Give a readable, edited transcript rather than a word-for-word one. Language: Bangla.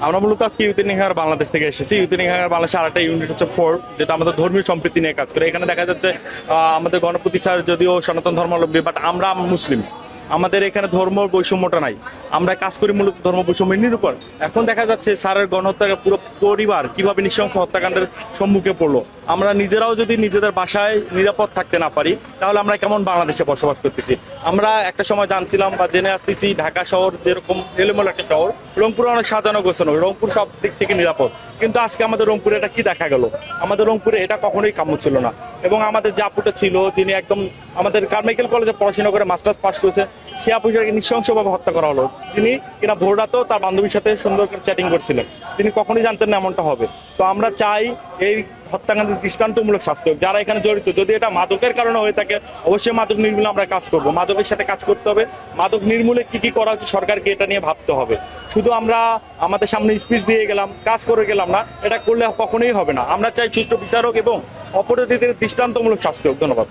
আমরা মূলত আজকে ইউথেনিহার বাংলাদেশ থেকে এসেছি। ইউথেনিহার বাংলাদেশের আরেকটা ইউনিট হচ্ছে ফোর, যেটা আমাদের ধর্মীয় সম্প্রীতি নিয়ে কাজ করে। এখানে দেখা যাচ্ছে আমাদের গণপতি স্যার যদিও সনাতন ধর্মাবলম্বী, বাট আমরা মুসলিম, আমাদের এখানে ধর্ম বৈষম্যটা নাই। আমরা কাজ করি মূলত ধর্ম বৈষম্যের উপর। এখন দেখা যাচ্ছে স্যারের গণহত্যার পুরো পরিবার কিভাবে নৃশংস হত্যাকাণ্ডের সম্মুখে পড়লো। আমরা নিজেরাও যদি নিজেদের বাসায় নিরাপদ থাকতে না পারি, তাহলে আমরা কেমন বাংলাদেশে বসবাস করতেছি? আমরা একটা সময় জানছিলাম বা জেনে আসতেছি ঢাকা শহর যেরকম এলোমেলো একটা শহর, রংপুর অনেক সাজানো গোছানো, রংপুর সব দিক থেকে নিরাপদ। কিন্তু আজকে আমাদের রংপুরে এটা কি দেখা গেল? আমাদের রংপুরে এটা কখনোই কাম্য ছিল না। এবং আমাদের যে আপুটা ছিল, যিনি একদম আমাদের কারমাইকেল কলেজে পড়াশোনা করে মাস্টার্স পাস করেছে, সে আপুটাকে নৃশংসভাবে হত্যা করা হলো। যিনি কিনা ভোর রাতেও তার বান্ধবীর সাথে সুন্দর করে চ্যাটিং করছিলেন, তিনি কখনোই জানতেন না এমনটা হবে। তো আমরা চাই এই হত্যাকাণ্ডের দৃষ্টান্তমূলক শাস্তি হোক যারা এখানে জড়িত। যদি এটা মাদকের কারণে হয়ে থাকে, অবশ্যই মাদক নির্মূলে আমরা কাজ করব। মাদকের সাথে কাজ করতে হবে। মাদক নির্মূলে কি কি করা হচ্ছে সরকারকে এটা নিয়ে ভাবতে হবে। শুধু আমরা আমাদের সামনে স্পিচ দিয়ে গেলাম, কাজ করে গেলাম না, এটা করলে কখনোই হবে না। আমরা চাই সুষ্ঠু বিচারক এবং অপরাধীদের দৃষ্টান্তমূলক শাস্তি হোক। ধন্যবাদ।